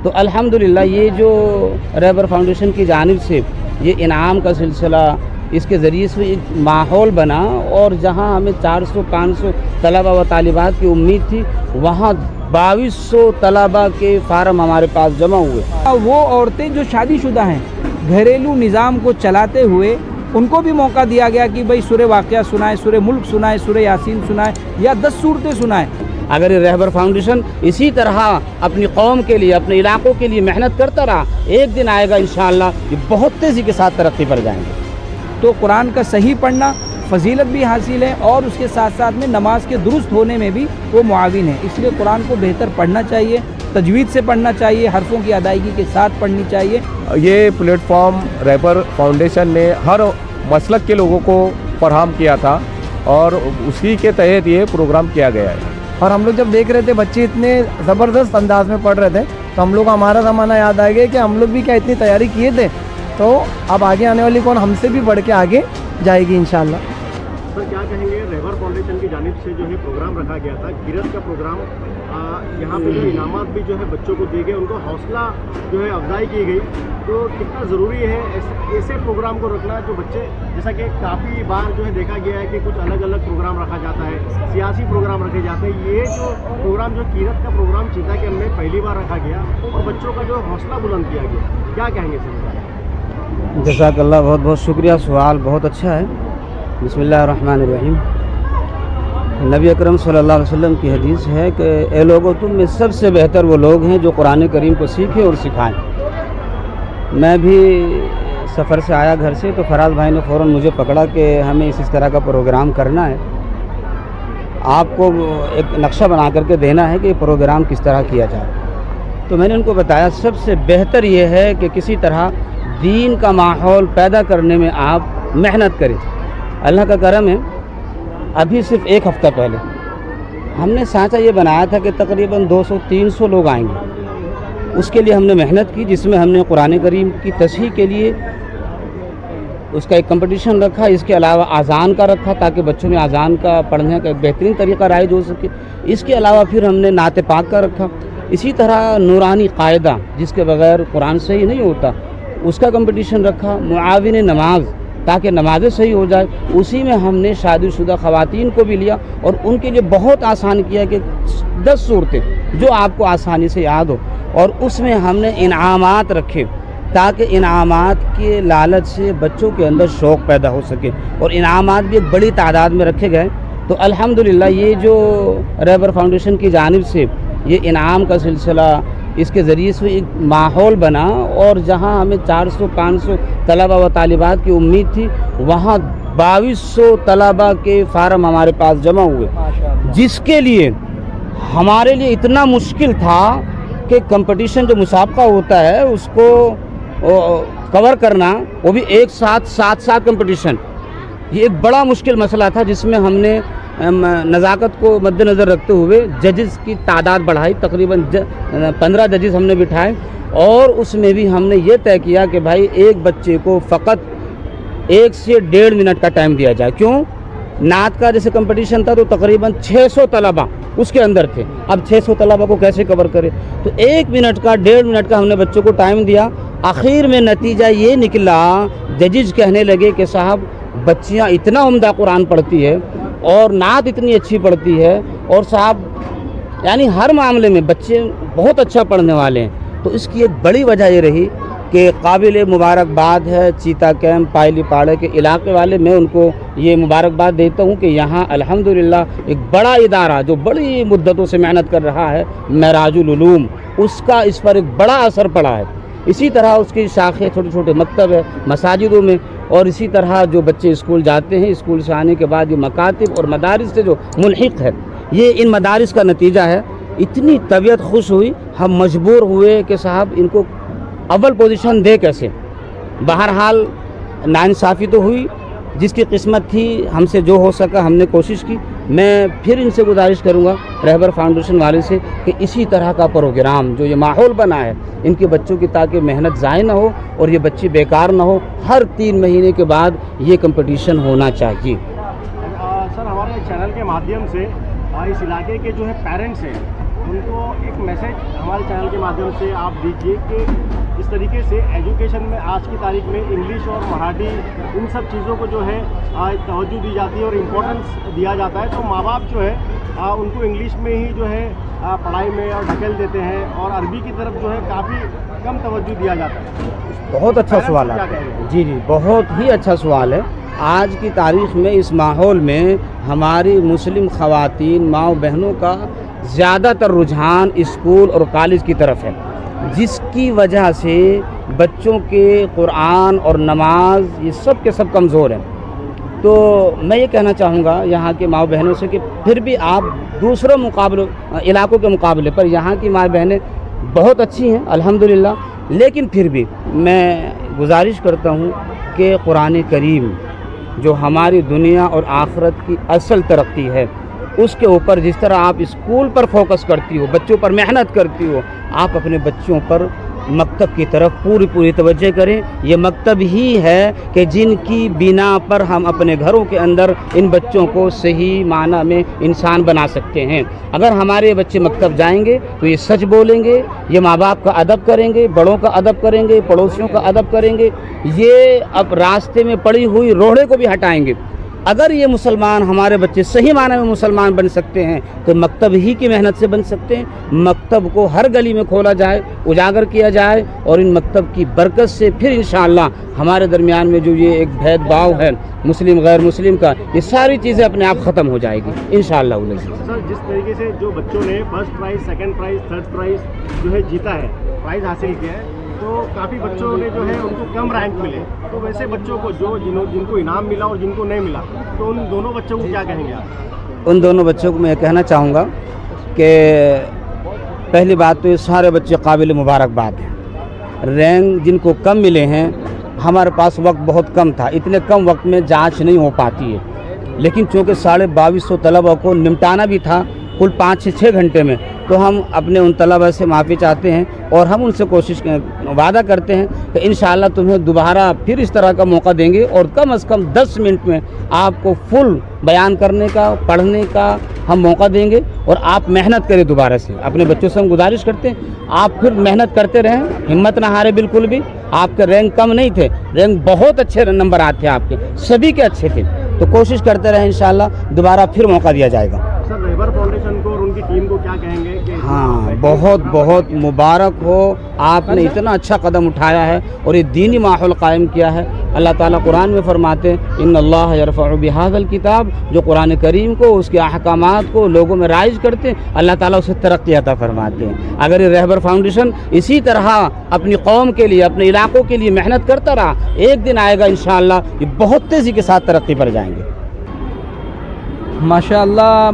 تو الحمدللہ یہ جو رہبر فاؤنڈیشن کی جانب سے یہ انعام کا سلسلہ، اس کے ذریعے سے ایک ماحول بنا، اور جہاں ہمیں 400-500 طلبہ و طالبات کی امید تھی، وہاں 2200 طلبہ کے فارم ہمارے پاس جمع ہوئے۔ وہ عورتیں جو شادی شدہ ہیں، گھریلو نظام کو چلاتے ہوئے ان کو بھی موقع دیا گیا کہ بھئی سورہ واقعہ سنائیں، سورہ ملک سنائیں، سورہ یاسین سنائیں یا 10 صورتیں سنائیں۔ اگر یہ رہبر فاؤنڈیشن اسی طرح اپنی قوم کے لیے، اپنے علاقوں کے لیے محنت کرتا رہا، ایک دن آئے گا انشاءاللہ یہ بہت تیزی کے ساتھ ترقی پر جائیں گے۔ تو قرآن کا صحیح پڑھنا فضیلت بھی حاصل ہے، اور اس کے ساتھ ساتھ میں نماز کے درست ہونے میں بھی وہ معاون ہے۔ اس لیے قرآن کو بہتر پڑھنا چاہیے، تجوید سے پڑھنا چاہیے، حرفوں کی ادائیگی کے ساتھ پڑھنی چاہیے۔ یہ پلیٹ فارم رہبر فاؤنڈیشن نے ہر مسلک کے لوگوں کو فراہم کیا تھا، اور اسی کے تحت یہ پروگرام کیا گیا ہے۔ اور ہم لوگ جب دیکھ رہے تھے بچے اتنے زبردست انداز میں پڑھ رہے تھے، تو ہم لوگ ہمارا زمانہ یاد آ گیا کہ ہم لوگ بھی کیا اتنی تیاری کیے تھے، تو اب آگے آنے والی کون ہم سے بھی بڑھ کے آگے جائے گی انشاءاللہ۔ سر کیا کہیں گے، رہبر فاؤنڈیشن کی جانب سے جو ہے پروگرام رکھا گیا تھا، قرأت کا پروگرام، یہاں پہ جو انعامات بھی جو ہے بچوں کو دیے گئے، ان کو حوصلہ جو ہے افزائی کی گئی، تو کتنا ضروری ہے ایسے پروگرام کو رکھنا جو بچے، جیسا کہ کافی بار جو ہے دیکھا گیا ہے کہ کچھ الگ الگ پروگرام رکھا جاتا ہے، سیاسی پروگرام رکھے جاتے ہیں، یہ جو پروگرام جو قرأت کا پروگرام چیتا کہ ہم نے پہلی بار رکھا گیا اور بچوں کا جو حوصلہ بلند کیا گیا، کیا کہیں گے سر؟ جزاک اللہ، بہت بہت شکریہ، سوال بہت اچھا ہے۔ بسم اللہ الرحمن الرحیم۔ نبی اکرم صلی اللہ علیہ وسلم کی حدیث ہے کہ اے لوگو، تم میں سب سے بہتر وہ لوگ ہیں جو قرآن کریم کو سیکھیں اور سکھائیں۔ میں بھی سفر سے آیا گھر سے، تو فراز بھائی نے فوراً مجھے پکڑا کہ ہمیں اس طرح کا پروگرام کرنا ہے، آپ کو ایک نقشہ بنا کر کے دینا ہے کہ یہ پروگرام کس طرح کیا جائے۔ تو میں نے ان کو بتایا سب سے بہتر یہ ہے کہ کسی طرح دین کا ماحول پیدا کرنے میں آپ محنت کریں۔ اللہ کا کرم ہے، ابھی صرف ایک ہفتہ پہلے ہم نے سانچہ یہ بنایا تھا کہ تقریباً 200-300 لوگ آئیں گے۔ اس کے لیے ہم نے محنت کی، جس میں ہم نے قرآن کریم کی تصحیح کے لیے اس کا ایک کمپٹیشن رکھا، اس کے علاوہ اذان کا رکھا تاکہ بچوں میں اذان کا پڑھنے کا ایک بہترین طریقہ رائج ہو سکے۔ اس کے علاوہ پھر ہم نے نعت پاک کا رکھا، اسی طرح نورانی قاعدہ جس کے بغیر قرآن صحیح نہیں ہوتا، اس کا کمپٹیشن رکھا، معاون نماز تاکہ نمازیں صحیح ہو جائے۔ اسی میں ہم نے شادی شدہ خواتین کو بھی لیا اور ان کے لیے بہت آسان کیا کہ 10 صورتیں جو آپ کو آسانی سے یاد ہو، اور اس میں ہم نے انعامات رکھے تاکہ انعامات کے لالچ سے بچوں کے اندر شوق پیدا ہو سکے، اور انعامات بھی ایک بڑی تعداد میں رکھے گئے۔ تو الحمدللہ یہ جو رہبر فاؤنڈیشن کی جانب سے یہ انعام کا سلسلہ، اس کے ذریعے سے ایک ماحول بنا، اور جہاں ہمیں 400-500 طلبہ و طالبات کی امید تھی، وہاں 2200 طلبہ کے فارم ہمارے پاس جمع ہوئے، جس کے لیے ہمارے لیے اتنا مشکل تھا کہ کمپٹیشن جو مسابقہ ہوتا ہے اس کو کور کرنا، وہ بھی ایک ساتھ 7 کمپٹیشن، یہ ایک بڑا مشکل مسئلہ تھا، جس میں ہم نے نزاکت کو مد نظر رکھتے ہوئے ججز کی تعداد بڑھائی، تقریباً 15 ججز ہم نے بٹھائے، اور اس میں بھی ہم نے یہ طے کیا کہ بھائی ایک بچے کو فقط 1 سے 1.5 منٹ کا ٹائم دیا جائے۔ کیوں؟ نعت کا جیسے کمپٹیشن تھا تو تقریباً 600 طلبہ اس کے اندر تھے، اب 600 طلبہ کو کیسے کور کرے، تو 1 منٹ کا 1.5 منٹ کا ہم نے بچوں کو ٹائم دیا۔ آخر میں نتیجہ یہ نکلا، ججز کہنے لگے کہ صاحب بچیاں اتنا عمدہ قرآن پڑھتی ہے اور نعت اتنی اچھی پڑھتی ہے، اور صاحب یعنی ہر معاملے میں بچے بہت اچھا پڑھنے والے ہیں۔ تو اس کی ایک بڑی وجہ یہ رہی کہ قابل مبارکباد ہے چیتا کیمپ پائلی پاڑے کے علاقے والے، میں ان کو یہ مبارکباد دیتا ہوں کہ یہاں الحمدللہ ایک بڑا ادارہ جو بڑی مدتوں سے محنت کر رہا ہے، معراج العلوم، اس کا اس پر ایک بڑا اثر پڑا ہے۔ اسی طرح اس کی شاخیں چھوٹے چھوٹے مکتب ہے مساجدوں میں، اور اسی طرح جو بچے اسکول جاتے ہیں، اسکول سے آنے کے بعد یہ مکاتب اور مدارس سے جو ملحق ہے، یہ ان مدارس کا نتیجہ ہے۔ اتنی طبیعت خوش ہوئی، ہم مجبور ہوئے کہ صاحب ان کو اول پوزیشن دے کیسے۔ بہرحال ناانصافی تو ہوئی، جس کی قسمت تھی، ہم سے جو ہو سکا ہم نے کوشش کی۔ میں پھر ان سے گزارش کروں گا رہبر فاؤنڈیشن والے سے کہ اسی طرح کا پروگرام جو یہ ماحول بنا ہے ان کے بچوں کی، تاکہ محنت ضائع نہ ہو اور یہ بچے بیکار نہ ہو، ہر 3 مہینے کے بعد یہ کمپٹیشن ہونا چاہیے۔ سر ہمارے چینل کے مادھیم سے اس علاقے کے جو ہے پیرنٹس ہیں، उनको एक मैसेज हमारे चैनल के माध्यम से आप दीजिए कि जिस तरीके से एजुकेशन में आज की तारीख में इंग्लिश और मराठी इन सब चीज़ों को जो है तवज्जो दी जाती है और इम्पोर्टेंस दिया जाता है, तो माँ बाप जो है उनको इंग्लिश में ही जो है पढ़ाई में और ढकेल देते हैं और अरबी की तरफ जो है काफ़ी कम तवज्जो दिया जाता है। बहुत अच्छा सवाल है। जी जी, बहुत ही अच्छा सवाल है। आज की तारीख़ में इस माहौल में हमारी मुस्लिम ख़वातीन माँ बहनों का ज़्यादातर रुझान स्कूल और कॉलेज की तरफ है, जिसकी वजह से बच्चों के कुरान और नमाज ये सब के सब कमज़ोर हैं। तो मैं ये कहना चाहूँगा यहाँ के माँ बहनों से कि फिर भी आप दूसरों इलाकों के मुकाबले पर यहाँ की माँ बहनें बहुत अच्छी हैं अल्हम्दुलिल्लाह, लेकिन फिर भी मैं गुजारिश करता हूँ कि कुरान करीम जो हमारी दुनिया और आखिरत की असल तरक्की है, उसके ऊपर जिस तरह आप स्कूल पर फोकस करती हो, बच्चों पर मेहनत करती हो, आप अपने बच्चों पर मकतब की तरफ पूरी तवज्जो करें। ये मकतब ही है कि जिनकी बिना पर हम अपने घरों के अंदर इन बच्चों को सही माना में इंसान बना सकते हैं। अगर हमारे बच्चे मकतब जाएंगे तो ये सच बोलेंगे, ये माँ बाप का अदब करेंगे, बड़ों का अदब करेंगे, पड़ोसियों का अदब करेंगे, ये अब रास्ते में पड़ी हुई रोड़े को भी हटाएंगे। अगर ये मुसलमान हमारे बच्चे सही माने में मुसलमान बन सकते हैं तो मकतब ही की मेहनत से बन सकते हैं। मकतब को हर गली में खोला जाए, उजागर किया जाए और इन मकतब की बरकत से फिर इंशाअल्लाह हमारे दरमियान में जो ये एक भेदभाव है मुस्लिम गैर मुस्लिम का, ये सारी चीज़ें अपने आप ख़त्म हो जाएगी इंशाअल्लाह। सर, जिस तरीके से जो बच्चों ने first prize, second prize, third prize जो है जीता है, प्राइज़ हासिल किया है, तो काफ़ी बच्चों ने जो है उनको कम रैंक मिले, तो वैसे बच्चों को जिनको इनाम मिला और जिनको नहीं मिला, तो उन दोनों बच्चों को क्या कहेंगे आप? उन दोनों बच्चों को मैं कहना चाहूँगा कि पहली बात तो ये सारे बच्चे काबिल मुबारकबाद हैं। रैंक जिनको कम मिले हैं, हमारे पास वक्त बहुत कम था, इतने कम वक्त में जांच नहीं हो पाती है, लेकिन चूँकि 2250 तलबा को निपटाना भी था कुल 5-6 घंटे में, तो हम अपने उन तलबा से माफ़ी चाहते हैं और हम उनसे वादा करते हैं कि इंशाअल्लाह तुम्हें दोबारा फिर इस तरह का मौका देंगे और कम से कम 10 मिनट में आपको फुल बयान करने का, पढ़ने का हम मौका देंगे और आप मेहनत करें। दोबारा से अपने बच्चों से हम गुजारिश करते हैं आप फिर मेहनत करते रहें, हिम्मत ना हारे बिल्कुल भी। आपके रैंक कम नहीं थे, रैंक बहुत अच्छे नंबर आते आपके, सभी के अच्छे थे, तो कोशिश करते रहें, इंशाअल्लाह दोबारा फिर मौका दिया जाएगा। सर, रहबर फाउंडेशन को और उनकी टीम को क्या कहेंगे कि हाँ, बहुत बहुत मुबारक हो, आपने इतना अच्छा कदम उठाया है और ये दीनी माहौल कायम किया है। अल्लाह ताला कुरान में फरमाते हैं इन्नल्लाह यरफ़उ बिहाज़ल किताब, जो कुरान करीम को उसके अहकामात को लोगों में राइज करते हैं, अल्लाह ताला उसे तरक्की अता फरमाते हैं। अगर ये रहबर फाउंडेशन इसी तरह अपनी कौम के लिए, अपने इलाकों के लिए मेहनत करता रहा, एक दिन आएगा इंशाअल्लाह ये बहुत तेज़ी के साथ तरक्की पर जाएंगे। माशाअल्लाह,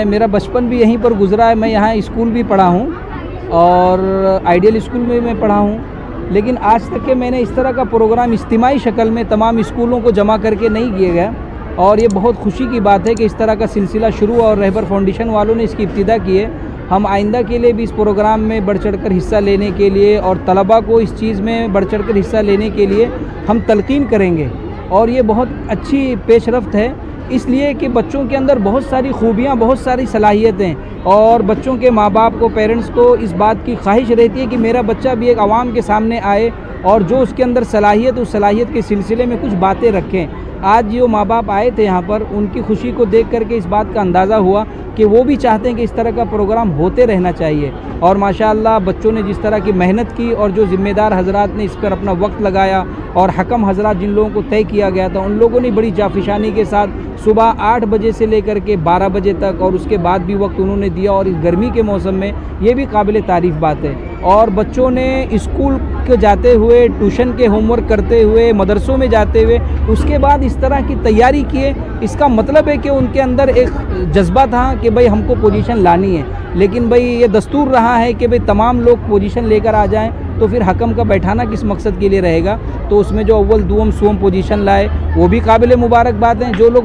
मेरा बचपन भी यहीं पर गुज़रा है। मैं यहाँ स्कूल भी पढ़ा हूँ और आइडियल स्कूल में मैं पढ़ा हूँ, लेकिन आज तक के मैंने इस तरह का प्रोग्राम इज्तिमाई शक्ल में तमाम स्कूलों को जमा करके नहीं किए गया और ये बहुत खुशी की बात है कि इस तरह का सिलसिला शुरू और रहबर फाउंडेशन वालों ने इसकी इब्तिदा की है। हम आइंदा के लिए भी इस प्रोग्राम में बढ़ चढ़ कर हिस्सा लेने के लिए और तलबा को इस चीज़ में बढ़ चढ़ कर हिस्सा लेने के लिए हम तलकीन करेंगे और ये बहुत अच्छी पेशरफ्त है, इसलिए कि बच्चों के अंदर बहुत सारी खूबियाँ, बहुत सारी सलाहियतें और बच्चों के माँ बाप को, पेरेंट्स को इस बात की ख्वाहिश रहती है कि मेरा बच्चा भी एक आवाम के सामने आए और जो उसके अंदर सलाहियत, उस सलाहियत के सिलसिले में कुछ बातें रखें। आज जो माँ बाप आए थे यहाँ पर, उनकी खुशी को देख करके इस बात का अंदाज़ा हुआ कि वो भी चाहते हैं कि इस तरह का प्रोग्राम होते रहना चाहिए। और माशाअल्लाह बच्चों ने जिस तरह की मेहनत की और जो ज़िम्मेदार हजरात ने इस पर अपना वक्त लगाया और हकम हजरात जिन लोगों को तय किया गया था, उन लोगों ने बड़ी जाफिशानी के साथ सुबह 8 बजे से लेकर के 12 बजे तक और उसके बाद भी वक्त उन्होंने दिया और इस गर्मी के मौसम में ये भी काबिल तारीफ़ बात है। और बच्चों ने स्कूल के जाते हुए, ट्यूशन के होमवर्क करते हुए, मदरसों में जाते हुए उसके बाद इस तरह की तैयारी किए, इसका मतलब है कि उनके अंदर एक जज्बा था कि भाई हमको पोजीशन लानी है। लेकिन भाई ये दस्तूर रहा है कि भाई तमाम लोग पोजीशन लेकर आ जाएं, तो फिर हकम का बैठाना किस मकसद के लिए रहेगा। तो उसमें जो अव्वल दुम सोम पोजीशन लाए वो भी काबिल मुबारकबाद हैं, जो लोग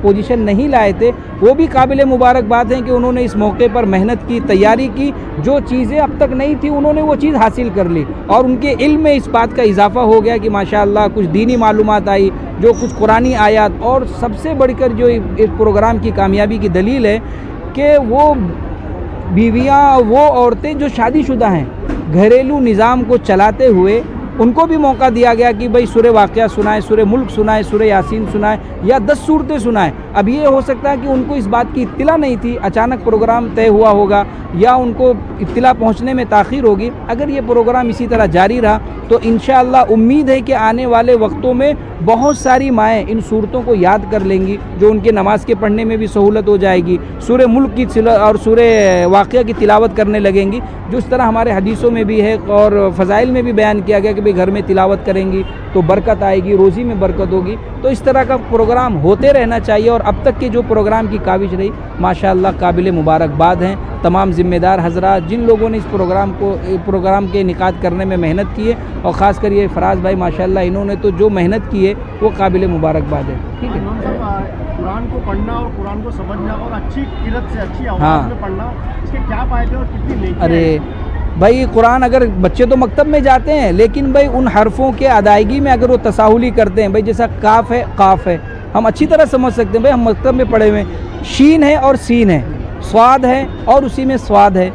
पोजीशन नहीं लाए थे वो भी काबिल मुबारकबाद हैं कि उन्होंने इस मौके पर मेहनत की, तैयारी की, जो चीज़ें अब तक नहीं थी उन्होंने वो चीज़ हासिल कर ली और उनके इल्म में इस बात का इजाफ़ा हो गया कि माशाअल्लाह कुछ दीनी मालूमात आई, जो कुछ कुरानी आयात। और सबसे बढ़कर जो इस प्रोग्राम की कामयाबी की दलील है कि वो बीवियाँ वो औरतें जो शादीशुदा हैं, घरेलू निज़ाम को चलाते हुए उनको भी मौका दिया गया कि भाई सूरह वाक़िया सुनाए, सूरह मुल्क सुनाए, सूरह यासीन सुनाए या 10 सूरतें सुनाए। अब ये हो सकता है कि उनको इस बात की इत्तिला नहीं थी, अचानक प्रोग्राम तय हुआ होगा या उनको इत्तिला पहुंचने में ताख़ीर होगी। अगर ये प्रोग्राम इसी तरह जारी रहा तो इंशाअल्लाह उम्मीद है कि आने वाले वक्तों में बहुत सारी माएँ इन सूरतों को याद कर लेंगी, जो उनके नमाज के पढ़ने में भी सहूलत हो जाएगी। सूरह मुल्क की और सूरह वाक़िया की तिलावत करने लगेंगी, जो इस तरह हमारे हदीसों में भी है और फ़ज़ाइल में भी बयान किया गया कि भाई घर में तिलावत करेंगी तो बरकत आएगी, रोज़ी में बरकत होगी। तो इस तरह का प्रोग्राम होते रहना चाहिए। और अब तक के जो प्रोग्राम की काविश रही माशाअल्लाह काबिल मुबारकबाद हैं तमाम ज़िम्मेदार हज़रात, जिन लोगों ने इस प्रोग्राम के इनेकाद करने में मेहनत की है, और ख़ास कर ये फराज भाई माशाअल्लाह इन्होंने तो जो मेहनत की है वो काबिल मुबारकबाद है। ठीक है, कुरान को पढ़ना और कुरान को समझना और अच्छी किरत से अच्छी आवाज़ हाँ। में पढ़ना, इसके क्या फ़ायदे और कितनी नेकी है? अरे भाई कुरान, अगर बच्चे तो मकतब में जाते हैं लेकिन भाई उन हरफों के अदायगी में अगर वो तसाहुली करते हैं, भाई जैसा काफ है काफ है हम अच्छी तरह समझ सकते हैं, भाई हम मकतब में पढ़े हुए हैं। शीन है और सीन है, स्वाद है और उसी में स्वाद है,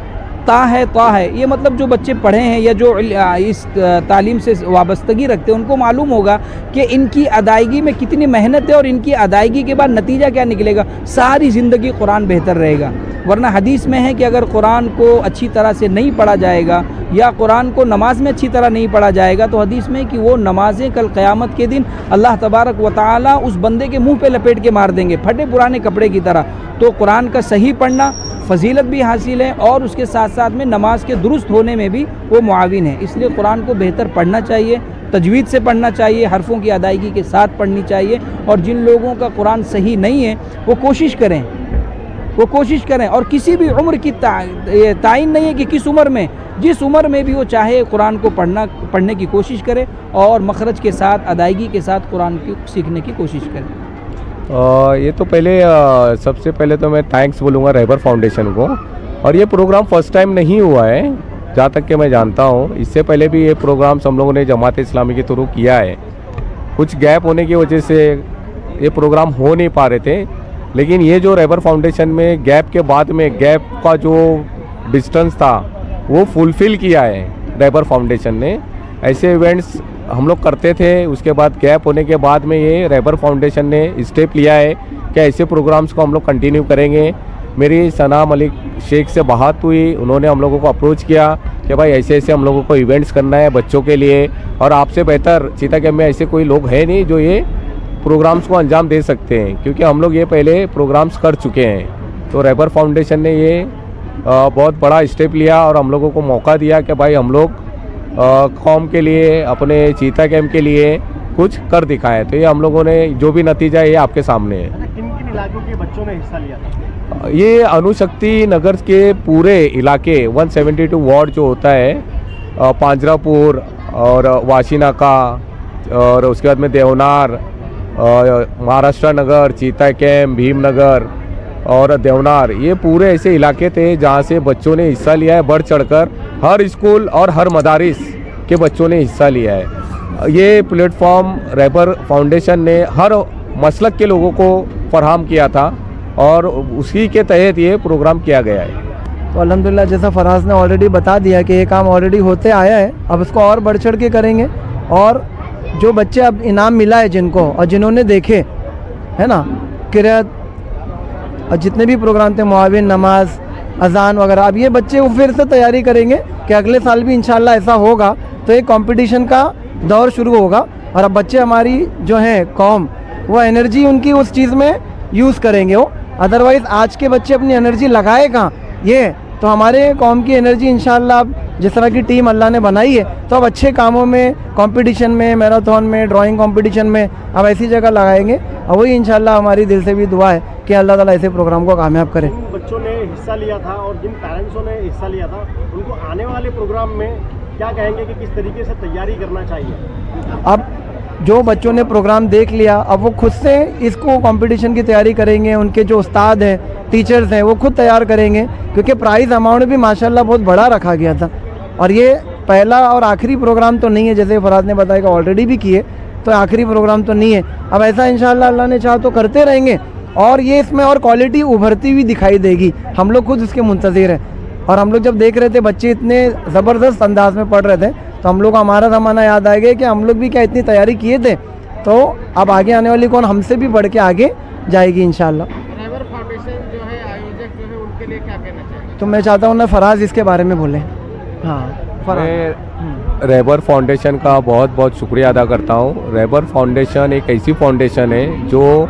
ता है ता है। ये मतलब जो बच्चे पढ़े हैं या जो इस तालीम से वाबस्तगी रखते हैं उनको मालूम होगा कि इनकी अदायगी में कितनी मेहनत है और इनकी अदायगी के बाद नतीजा क्या निकलेगा। सारी ज़िंदगी कुरान बेहतर रहेगा। वरना हदीस में है कि अगर कुरान को अच्छी तरह से नहीं पढ़ा जाएगा या कुरान को नमाज में अच्छी तरह नहीं पढ़ा जाएगा तो हदीस में है कि वो नमाज़ें कल क़यामत के दिन अल्लाह तबारक व तआला उस बंदे के मुंह पे लपेट के मार देंगे, फटे पुराने कपड़े की तरह। तो कुरान का सही पढ़ना फ़जीलत भी हासिल है और उसके साथ साथ में नमाज के दुरुस्त होने में भी वो मुआविन है। इसलिए कुरान को बेहतर पढ़ना चाहिए, तजवीद से पढ़ना चाहिए, हरफों की अदायगी के साथ पढ़नी चाहिए। और जिन लोगों का कुरान सही नहीं है वो कोशिश करें और किसी भी उम्र की तायीन नहीं है कि किस उम्र में, जिस उम्र में भी वो चाहे कुरान को पढ़ने की कोशिश करे और मखरज के साथ अदायगी के साथ कुरान की सीखने की कोशिश करे। ये तो सबसे पहले तो मैं थैंक्स बोलूँगा रहबर फाउंडेशन को। और ये प्रोग्राम फर्स्ट टाइम नहीं हुआ है जहाँ तक कि मैं जानता हूँ, इससे पहले भी ये प्रोग्राम्स हम लोगों ने जमात इस्लामी के थ्रू किया है। कुछ गैप होने की वजह से ये प्रोग्राम हो नहीं पा रहे थे, लेकिन ये जो रहबर फाउंडेशन में गैप के बाद में गैप का जो डिस्टेंस था वो फुलफ़िल किया है रहबर फाउंडेशन ने। ऐसे इवेंट्स हम लोग करते थे, उसके बाद गैप होने के बाद में ये रहबर फाउंडेशन ने स्टेप लिया है कि ऐसे प्रोग्राम्स को हम लोग कंटिन्यू करेंगे। मेरी सना मलिक शेख से बात हुई, उन्होंने हम लोगों को अप्रोच किया कि भाई ऐसे ऐसे हम लोगों को इवेंट्स करना है बच्चों के लिए, और आपसे बेहतर चीता कैंप में ऐसे कोई लोग हैं नहीं जो ये प्रोग्राम्स को अंजाम दे सकते हैं, क्योंकि हम लोग ये पहले प्रोग्राम्स कर चुके हैं। तो रहबर फाउंडेशन ने ये बहुत बड़ा स्टेप लिया और हम लोगों को मौका दिया कि भाई हम लोग कौम के लिए, अपने चीता कैंप के लिए कुछ कर दिखाएं। तो ये हम लोगों ने जो भी नतीजा ये आपके सामने है। किन किन इलाकों के बच्चों ने हिस्सा लिया था? ये अनुशक्ति नगर के पूरे इलाके 172 वार्ड जो होता है, पांजरापुर और वाशीनाका और उसके बाद में देवनार, महाराष्ट्र नगर, चीता कैंप, भीमनगर और देवनार, ये पूरे ऐसे इलाके थे जहाँ से बच्चों ने हिस्सा लिया है। बढ़ चढ़कर हर स्कूल और हर मदारिस के बच्चों ने हिस्सा लिया है। ये प्लेटफॉर्म रहबर फाउंडेशन ने हर मसलक के लोगों को फराहम किया था और उसी के तहत ये प्रोग्राम किया गया है। तो अल्हम्दुलिल्लाह जैसा फराज ने ऑलरेडी बता दिया कि ये काम ऑलरेडी होते आया है, अब इसको और बढ़ चढ़ के करेंगे। और जो बच्चे अब इनाम मिला है जिनको और जिन्होंने देखे है ना किरात और जितने भी प्रोग्राम थे, मुआविन, नमाज, अजान वगैरह, अब ये बच्चे वो फिर से तैयारी करेंगे कि अगले साल भी इंशाल्लाह ऐसा होगा तो एक कंपटीशन का दौर शुरू होगा। और अब बच्चे हमारी जो हैं कौम, वो एनर्जी उनकी उस चीज़ में यूज़ करेंगे वो। अदरवाइज़ आज के बच्चे अपनी एनर्जी लगाए कहाँ, ये तो हमारे कौम की एनर्जी इंशाल्लाह अब जिस तरह की टीम अल्लाह ने बनाई है तो अब अच्छे कामों में, कंपटीशन में, मैराथन में, ड्राइंग कंपटीशन में अब ऐसी जगह लगाएंगे। और वही इंशाल्लाह हमारी दिल से भी दुआ है कि अल्लाह ताला ऐसे प्रोग्राम को कामयाब करे। जिन बच्चों ने हिस्सा लिया था और जिन पेरेंट्सों ने हिस्सा लिया था उनको आने वाले प्रोग्राम में क्या कहेंगे कि किस तरीके से तैयारी करना चाहिए? अब जो बच्चों ने प्रोग्राम देख लिया अब वो खुद से इसको कंपटीशन की तैयारी करेंगे। उनके जो उस्ताद हैं, टीचर्स हैं, वो खुद तैयार करेंगे, क्योंकि प्राइज़ अमाउंट भी माशाल्लाह बहुत बड़ा रखा गया था। और ये पहला और आखिरी प्रोग्राम तो नहीं है, जैसे फराज ने बताया कि ऑलरेडी भी किए, तो आखिरी प्रोग्राम तो नहीं है। अब ऐसा इंशाल्लाह अल्लाह ने चाहा तो करते रहेंगे और ये इसमें और क्वालिटी उभरती हुई दिखाई देगी। हम लोग खुद उसके मुंतज़िर हैं। اور ہم لوگ جب دیکھ رہے تھے بچے اتنے زبردست انداز میں پڑھ رہے تھے تو ہم لوگ کو ہمارا زمانہ یاد آ گیا کہ ہم لوگ بھی کیا اتنی تیاری کیے تھے. تو اب آگے آنے والی کون ہم سے بھی بڑھ کے آگے جائے گی انشاءاللہ. رہبر فاؤنڈیشن جو ہے آیوجک جو ہے ان کے لیے کیا کہنا چاہیے؟ تو میں چاہتا ہوں نا فراز اس کے بارے میں بولیں. ہاں میں رہبر فاؤنڈیشن کا بہت بہت شکریہ ادا کرتا ہوں. رہبر فاؤنڈیشن ایک ایسی فاؤنڈیشن ہے جو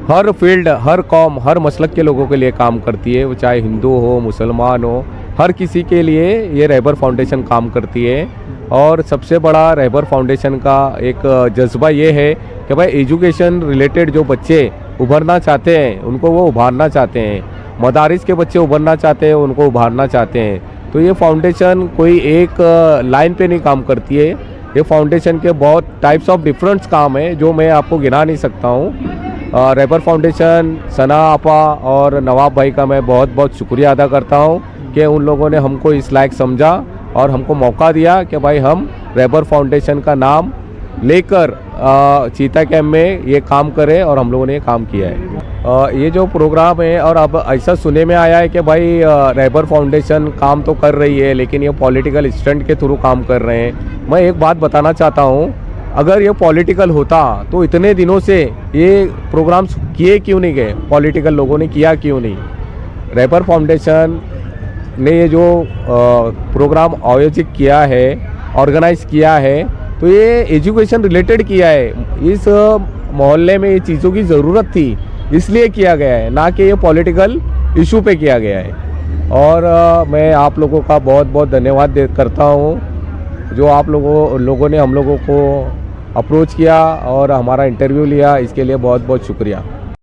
ہر فیلڈ، ہر قوم، ہر مسلک کے لوگوں کے لیے کام کرتی ہے. وہ چاہے ہندو ہو، مسلمان ہو، ہر کسی کے لیے یہ رہبر فاؤنڈیشن کام کرتی ہے. اور سب سے بڑا رہبر فاؤنڈیشن کا ایک جذبہ یہ ہے کہ بھائی ایجوکیشن ریلیٹڈ جو بچے ابھرنا چاہتے ہیں ان کو وہ ابھارنا چاہتے ہیں. مدارس کے بچے ابھرنا چاہتے ہیں ان کو ابھارنا چاہتے ہیں. تو یہ فاؤنڈیشن کوئی ایک لائن پہ نہیں کام کرتی ہے. یہ فاؤنڈیشن کے بہت ٹائپس آف ڈفرینٹس کام ہیں جو میں آپ کو گنا نہیں سکتا ہوں. رہبر فاؤنڈیشن ثنا آپا اور نواب بھائی کا میں بہت بہت شکریہ ادا کرتا ہوں کہ ان لوگوں نے ہم کو اس لائق سمجھا اور ہم کو موقع دیا کہ بھائی ہم رہبر فاؤنڈیشن کا نام لے کر چیتا کیمپ میں یہ کام کریں اور ہم لوگوں نے یہ کام کیا ہے. یہ جو پروگرام ہے اور اب ایسا سننے میں آیا ہے کہ بھائی رہبر فاؤنڈیشن کام تو کر رہی ہے لیکن یہ پولیٹیکل اسٹنٹ کے تھرو کام کر رہے ہیں. میں ایک بات بتانا چاہتا ہوں، اگر یہ پولیٹیکل ہوتا تو اتنے دنوں سے یہ پروگرامز کیے کیوں نہیں گئے؟ پولیٹیکل لوگوں نے کیا کیوں نہیں؟ رہبر فاؤنڈیشن نے یہ جو پروگرام آیوجک کیا ہے، آرگنائز کیا ہے، تو یہ ایجوکیشن ریلیٹڈ کیا ہے. اس محلے میں یہ چیزوں کی ضرورت تھی اس لیے کیا گیا ہے، نہ کہ یہ پولیٹیکل ایشو پہ کیا گیا ہے. اور میں آپ لوگوں کا بہت بہت دھنیہ کرتا ہوں جو آپ لوگوں نے ہم لوگوں کو اپروچ کیا اور ہمارا انٹرویو لیا. اس کے لیے بہت بہت شکریہ.